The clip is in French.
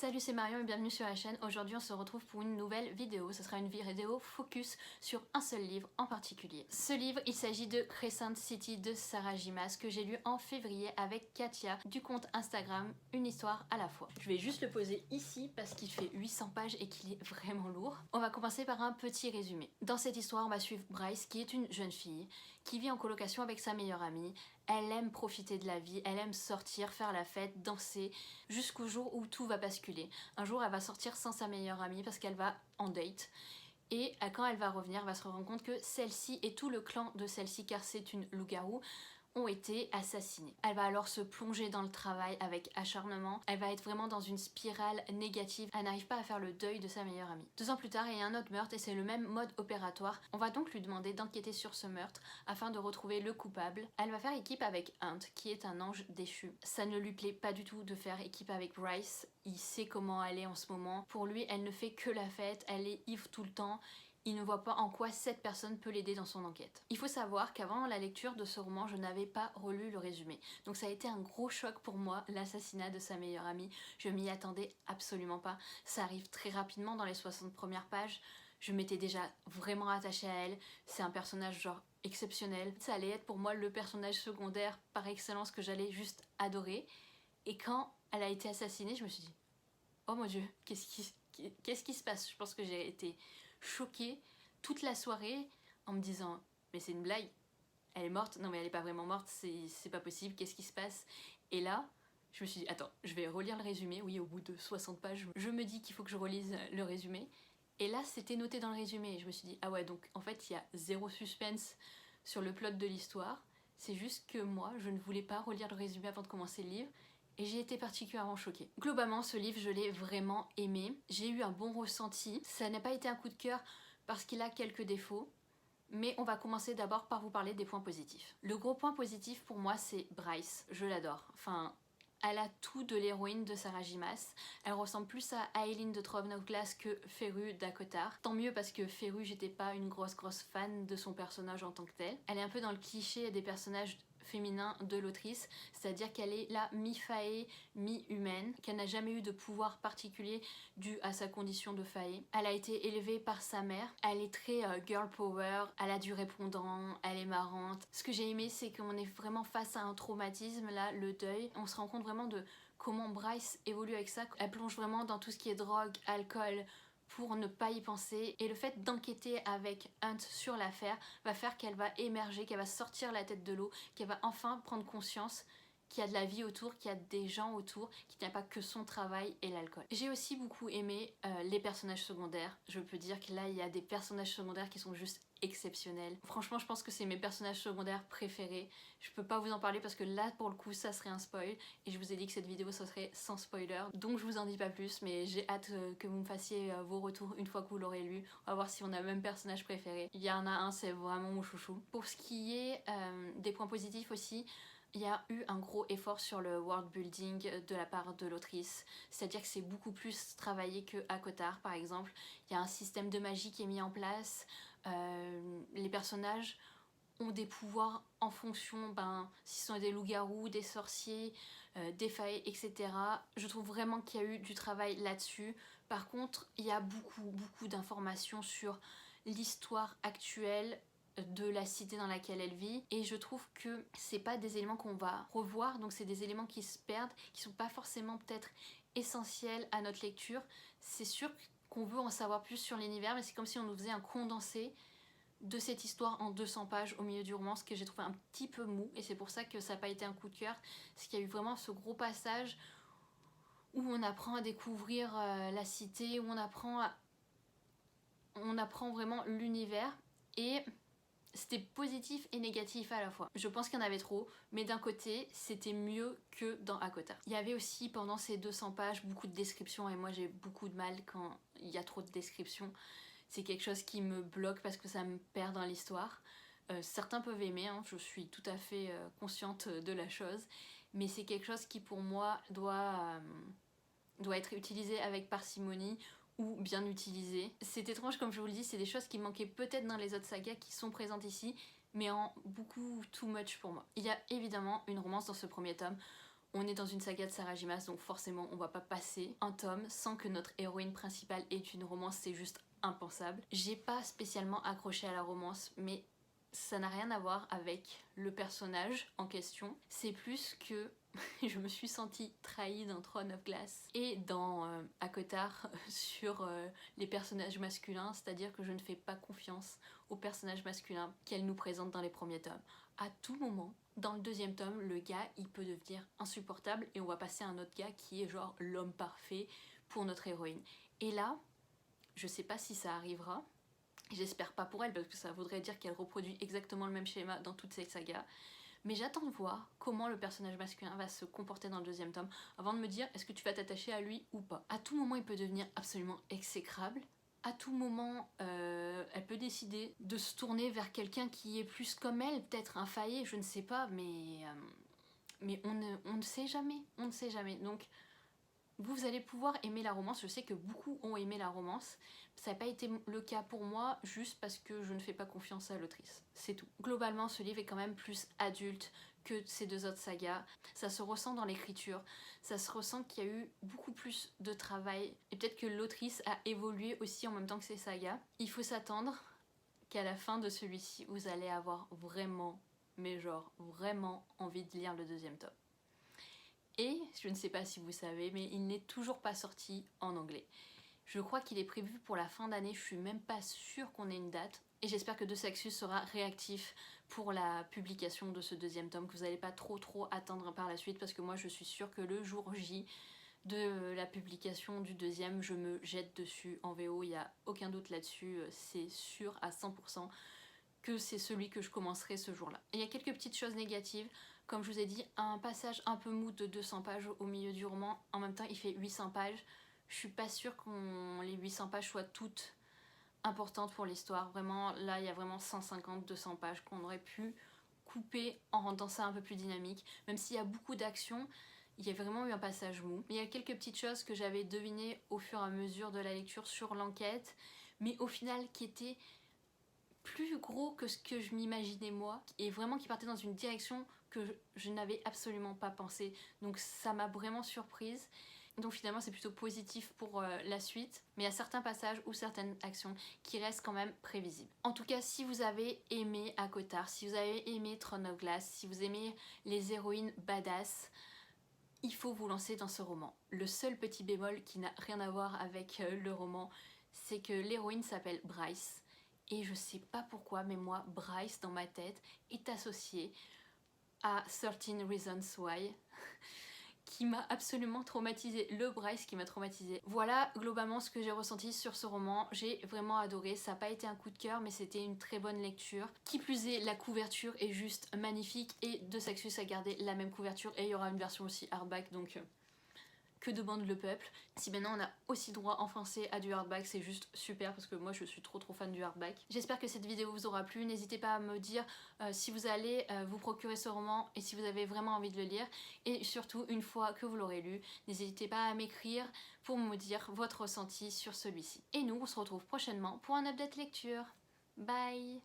Salut, c'est Marion et bienvenue sur la chaîne. Aujourd'hui on se retrouve pour une nouvelle vidéo. Ce sera une vidéo focus sur un seul livre en particulier. Ce livre, il s'agit de Crescent City de Sarah J. Maas que j'ai lu en février avec Katia du compte Instagram Une histoire à la fois. Je vais juste le poser ici parce qu'il fait 800 pages et qu'il est vraiment lourd. On va commencer par un petit résumé. Dans cette histoire, on va suivre Bryce qui est une jeune fille qui vit en colocation avec sa meilleure amie. Elle aime profiter de la vie, elle aime sortir, faire la fête, danser, jusqu'au jour où tout va basculer. Un jour, elle va sortir sans sa meilleure amie parce qu'elle va en date. Et quand elle va revenir, elle va se rendre compte que celle-ci et tout le clan de celle-ci, car c'est une loup-garou, ont été assassinés. Elle va alors se plonger dans le travail avec acharnement. Elle va être vraiment dans une spirale négative. Elle n'arrive pas à faire le deuil de sa meilleure amie. 2 ans plus tard, il y a un autre meurtre et c'est le même mode opératoire. On va donc lui demander d'enquêter sur ce meurtre afin de retrouver le coupable. Elle va faire équipe avec Hunt, qui est un ange déchu. Ça ne lui plaît pas du tout de faire équipe avec Bryce. Il sait comment elle est en ce moment. Pour lui, elle ne fait que la fête. Elle est ivre tout le temps. Il ne voit pas en quoi cette personne peut l'aider dans son enquête. Il faut savoir qu'avant la lecture de ce roman, je n'avais pas relu le résumé. Donc ça a été un gros choc pour moi, l'assassinat de sa meilleure amie. Je m'y attendais absolument pas. Ça arrive très rapidement dans les 60 premières pages. Je m'étais déjà vraiment attachée à elle. C'est un personnage genre exceptionnel. Ça allait être pour moi le personnage secondaire par excellence que j'allais juste adorer. Et quand elle a été assassinée, je me suis dit « Oh mon Dieu, qu'est-ce qui se passe ?» Je pense que j'ai été choquée toute la soirée en me disant mais c'est une blague, elle est morte, non mais elle est pas vraiment morte, c'est pas possible, qu'est-ce qui se passe? Et là je me suis dit attends, je vais relire le résumé. Oui, au bout de 60 pages je me dis qu'il faut que je relise le résumé, et là c'était noté dans le résumé et je me suis dit ah ouais, donc en fait il y a zéro suspense sur le plot de l'histoire, c'est juste que moi je ne voulais pas relire le résumé avant de commencer le livre. Et j'ai été particulièrement choquée. Globalement, ce livre, je l'ai vraiment aimé. J'ai eu un bon ressenti. Ça n'a pas été un coup de cœur parce qu'il a quelques défauts. Mais on va commencer d'abord par vous parler des points positifs. Le gros point positif pour moi, c'est Bryce. Je l'adore. Enfin, elle a tout de l'héroïne de Sarah J. Maas. Elle ressemble plus à Aileen de Throne of Glass que Feyre d'Acotar. Tant mieux parce que Feyre, j'étais pas une grosse fan de son personnage en tant que tel. Elle est un peu dans le cliché des personnages féminin de l'autrice, c'est-à-dire qu'elle est là mi-faée, mi-humaine, qu'elle n'a jamais eu de pouvoir particulier dû à sa condition de faée. Elle a été élevée par sa mère, elle est très girl power, elle a du répondant, elle est marrante. Ce que j'ai aimé, c'est qu'on est vraiment face à un traumatisme, là, le deuil. On se rend compte vraiment de comment Bryce évolue avec ça. Elle plonge vraiment dans tout ce qui est drogue, alcool, pour ne pas y penser, et le fait d'enquêter avec Hunt sur l'affaire va faire qu'elle va émerger, qu'elle va sortir la tête de l'eau, qu'elle va enfin prendre conscience qu'il y a de la vie autour, qu'il y a des gens autour, qu'il n'y a pas que son travail et l'alcool. J'ai aussi beaucoup aimé les personnages secondaires. Je peux dire que là il y a des personnages secondaires qui sont juste exceptionnels. Franchement, je pense que c'est mes personnages secondaires préférés. Je peux pas vous en parler parce que là pour le coup ça serait un spoil, et je vous ai dit que cette vidéo ça serait sans spoiler, donc je vous en dis pas plus, mais j'ai hâte que vous me fassiez vos retours une fois que vous l'aurez lu. On va voir si on a le même personnage préféré. Il y en a un, c'est vraiment mon chouchou. Pour ce qui est des points positifs aussi, il y a eu un gros effort sur le world building de la part de l'autrice, c'est-à-dire que c'est beaucoup plus travaillé que ACOTAR par exemple. Il y a un système de magie qui est mis en place, les personnages ont des pouvoirs en fonction, si ce sont des loups-garous, des sorciers, des failles, etc. Je trouve vraiment qu'il y a eu du travail là-dessus. Par contre, il y a beaucoup d'informations sur l'histoire actuelle de la cité dans laquelle elle vit, et je trouve que c'est pas des éléments qu'on va revoir, donc c'est des éléments qui se perdent, qui sont pas forcément peut-être essentiels à notre lecture. C'est sûr qu'on veut en savoir plus sur l'univers, mais c'est comme si on nous faisait un condensé de cette histoire en 200 pages au milieu du roman, ce que j'ai trouvé un petit peu mou, et c'est pour ça que ça n'a pas été un coup de cœur. C'est qu'il y a eu vraiment ce gros passage où on apprend à découvrir la cité, où on apprend vraiment l'univers, et c'était positif et négatif à la fois. Je pense qu'il y en avait trop, mais d'un côté, c'était mieux que dans ACOTAR. Il y avait aussi, pendant ces 200 pages, beaucoup de descriptions, et moi j'ai beaucoup de mal quand il y a trop de descriptions. C'est quelque chose qui me bloque parce que ça me perd dans l'histoire. Certains peuvent aimer, hein, je suis tout à fait consciente de la chose, mais c'est quelque chose qui pour moi doit être utilisé avec parcimonie, ou bien utilisé. C'est étrange, comme je vous le dis, c'est des choses qui manquaient peut-être dans les autres sagas qui sont présentes ici, mais en beaucoup too much pour moi. Il y a évidemment une romance dans ce premier tome. On est dans une saga de Sarah J. Maas, donc forcément on va pas passer un tome sans que notre héroïne principale ait une romance, c'est juste impensable. J'ai pas spécialement accroché à la romance, mais ça n'a rien à voir avec le personnage en question. C'est plus que je me suis sentie trahie dans Throne of Glass et dans ACOTAR sur les personnages masculins, c'est-à-dire que je ne fais pas confiance aux personnages masculins qu'elle nous présente dans les premiers tomes. À tout moment, dans le deuxième tome, le gars il peut devenir insupportable et on va passer à un autre gars qui est genre l'homme parfait pour notre héroïne. Et là, je sais pas si ça arrivera, j'espère pas pour elle parce que ça voudrait dire qu'elle reproduit exactement le même schéma dans toutes ses sagas. Mais j'attends de voir comment le personnage masculin va se comporter dans le deuxième tome avant de me dire est-ce que tu vas t'attacher à lui ou pas. À tout moment il peut devenir absolument exécrable. À tout moment elle peut décider de se tourner vers quelqu'un qui est plus comme elle, peut-être un faillet, je ne sais pas, mais on ne sait jamais, on ne sait jamais. Donc vous allez pouvoir aimer la romance, je sais que beaucoup ont aimé la romance, ça n'a pas été le cas pour moi juste parce que je ne fais pas confiance à l'autrice, c'est tout. Globalement ce livre est quand même plus adulte que ces deux autres sagas, ça se ressent dans l'écriture, ça se ressent qu'il y a eu beaucoup plus de travail et peut-être que l'autrice a évolué aussi en même temps que ces sagas. Il faut s'attendre qu'à la fin de celui-ci vous allez avoir vraiment, mais genre vraiment envie de lire le deuxième tome. Et je ne sais pas si vous savez, mais il n'est toujours pas sorti en anglais. Je crois qu'il est prévu pour la fin d'année, je suis même pas sûre qu'on ait une date. Et j'espère que De Saxus sera réactif pour la publication de ce deuxième tome, que vous n'allez pas trop attendre par la suite, parce que moi je suis sûre que le jour J de la publication du deuxième, je me jette dessus en VO, il n'y a aucun doute là-dessus, c'est sûr à 100% que c'est celui que je commencerai ce jour-là. Et il y a quelques petites choses négatives, comme je vous ai dit, un passage un peu mou de 200 pages au milieu du roman, en même temps il fait 800 pages, je suis pas sûre que les 800 pages soient toutes importantes pour l'histoire, vraiment là il y a vraiment 150-200 pages qu'on aurait pu couper en rendant ça un peu plus dynamique, même s'il y a beaucoup d'actions, il y a vraiment eu un passage mou. Mais il y a quelques petites choses que j'avais devinées au fur et à mesure de la lecture sur l'enquête, mais au final qui étaient plus gros que ce que je m'imaginais moi et vraiment qui partait dans une direction que je n'avais absolument pas pensé, donc ça m'a vraiment surprise. Donc finalement c'est plutôt positif pour la suite, mais il y a certains passages ou certaines actions qui restent quand même prévisibles. En tout cas, si vous avez aimé ACOTAR, si vous avez aimé Throne of Glass, si vous aimez les héroïnes badass, il faut vous lancer dans ce roman. Le seul petit bémol qui n'a rien à voir avec le roman, c'est que l'héroïne s'appelle Bryce. Et je sais pas pourquoi, mais moi, Bryce, dans ma tête, est associé à 13 Reasons Why, qui m'a absolument traumatisée. Le Bryce qui m'a traumatisée. Voilà globalement ce que j'ai ressenti sur ce roman. J'ai vraiment adoré. Ça n'a pas été un coup de cœur, mais c'était une très bonne lecture. Qui plus est, la couverture est juste magnifique et De Saxus a gardé la même couverture. Et il y aura une version aussi hardback, donc que demande le peuple. Si maintenant on a aussi droit en français à du hardback, c'est juste super parce que moi je suis trop fan du hardback. J'espère que cette vidéo vous aura plu, n'hésitez pas à me dire si vous allez vous procurer ce roman et si vous avez vraiment envie de le lire, et surtout une fois que vous l'aurez lu, n'hésitez pas à m'écrire pour me dire votre ressenti sur celui-ci. Et nous on se retrouve prochainement pour un update lecture. Bye!